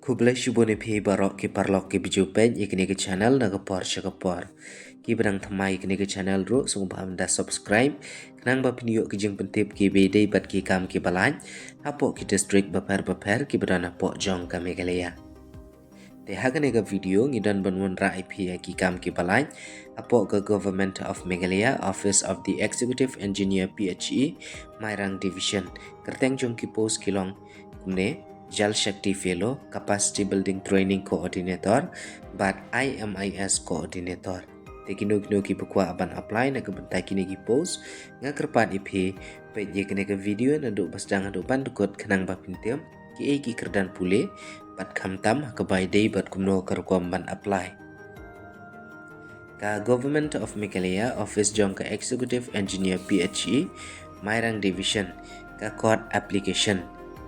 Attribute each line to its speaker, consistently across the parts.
Speaker 1: Kublai shubone phi barok ki parlok ki bijupen ikni ke channel na kapor shakapor. Ki berang thamai ikni ke channel ro sung paham da subscribe. Kenang ba pinyo ki jing pentip ki bede bat ki kam ki balaj. Hapo ki district baper ki berana po jong ka Meghalaya. Te hagane ka video ngidan banwan ra IP ki kam ki balaj. Hapo ka Government of Meghalaya Office of the Executive Engineer PHE Mairang Division. Kerteng jong ki post kilong kumne Jal Shakti Fellow, Capacity Building Training Coordinator, but IMIS Coordinator. Tekino ki pekwa aban apply na kebentai kini ki post nga kerpat IP page ye kene ke video na duk basdang adu ban dukut kenang ba pintiam ki ki kerdan pule bat khamtam ke bai day bat kumno kerkom ban apply. Ka Government of Meghalaya Office jong ka Executive Engineer PHE Mairang Division ka court application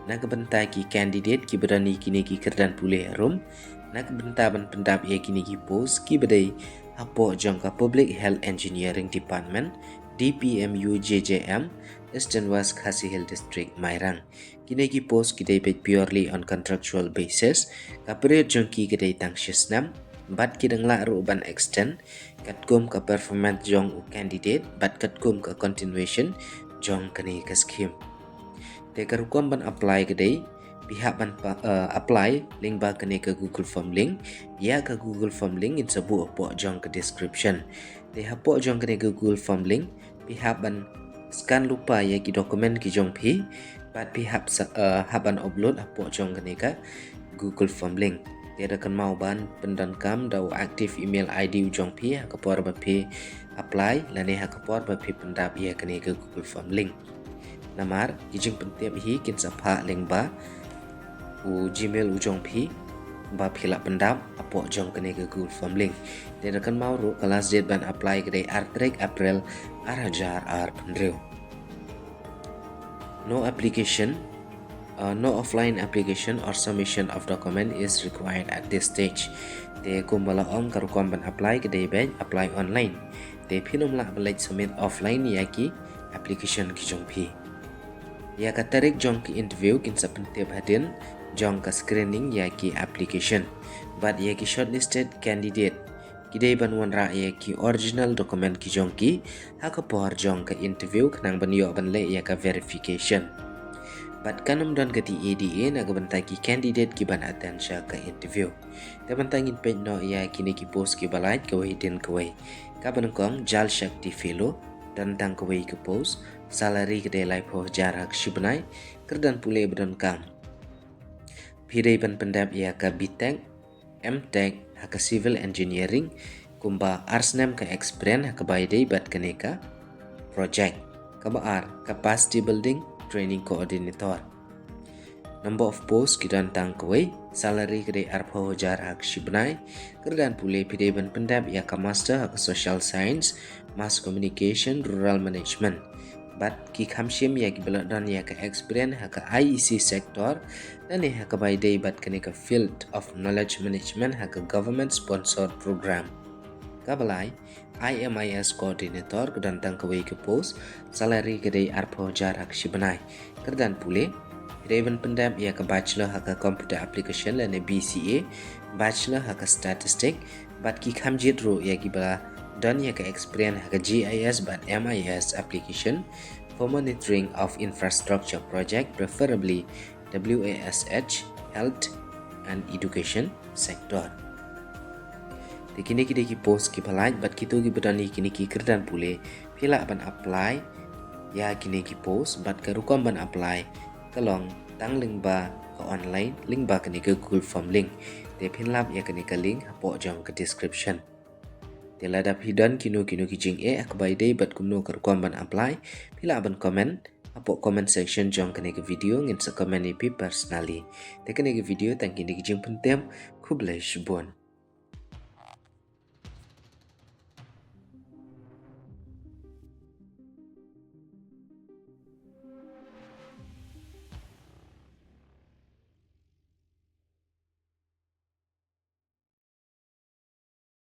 Speaker 1: nak bentai ki candidate ki berani kini ki kerdan pulih rum nak bentaban pendap ye kini ki post ki bedai apo jangka Public Health Engineering Department DPMU JJM Eastern West Khasi Hill District Mairang kini ki post kidai paid purely on contractual basis ka period jongki kidai tang shisnam bat kidang la ru ban extend katkum ka performance jong candidate bat katkum ka continuation jong kani ka scheme. Tekar hukum ban apply kedai pihak ban apply link ba kene ke Google Form link ya ke Google Form link in sebu opo jong ke description te hapo jong kene ke Google Form link pihak ban scan lupa ya ki dokumen ki jong pi bat pihak haban upload apo jong kene ke Google Form link te akan mau ban pendankam dau active email ID jong pi ke por ba pi apply lane ha ke por ba pi pendap ya kene ke Google Form link. Namar kijing pentiap hi kin sapa lengba u Gmail ujong pi ba phila pendap apo jong kene ke Google Form link de akan mau ru kelas date ban apply ke 3 April arajar ar pendreu. No offline application or submission of document is required at this stage. Te kumbala om karukom ban apply ke ben apply online. Te phinom la balai submit offline yaki application ki jong pi. Ya ka tarik jong ki interview kin sa pentip hadin jong ka screening ya ki application but ya ki shortlisted candidate kidai banwan ra ya ki original document ki jong ki ha ka por jong ka interview kanang banyo ban le ya ka verification but kanam don ka ti ADA na ka bantai ki candidate ki ban atensya ka interview ta bantangin page no ya kini ki post ki balait ka wahidin ka wai ka banangkong Jal Shakti Fellow dan tang ka wai ka post salary kedai lai po jarak shibnai kerdan pule bedan kam pidai ban pendap ya ka BTech MTech ha ka civil engineering kumba arsnam ka experience ha ka baidai bat kaneka project ka baar capacity building training coordinator. Number of post kidan tang kawai salary kedai arpo jarak shibnai kerdan pule pidai ban pendap ya ka master ha ka social science mass communication rural management but ki khamshim ya ki beladan ya ka experience ha ka IEC sector dan ha ka baidai bat kene ka field of knowledge management ha ka government sponsored program ka balai IMIS coordinator kedan tang kawai ke post salary kedai arpo jarak shibnai kerdan pule Raven pendap ya ka bachelor ha ka computer application lane BCA bachelor ha ka statistic but ki khamjit ro ya ki bala dan ya ka experience ha ka GIS but MIS application for monitoring of infrastructure project preferably WASH health and education sector. Kini ki post ki balaj but kitu ki berani kini ki kerdan pule pila ban apply ya kini ki post but karukom ban apply kalong tang link ba ka online link ba kini ke Google Form link te pinlap ya kini ka link apo jong ke description. Tela dap hidan kino kijing akbai day bat kumno karukom ban apply pila ban comment apo comment section jong kini ke video ngin sa comment ipi personally te kini ke video tang kini kijing pentem kublai shibon.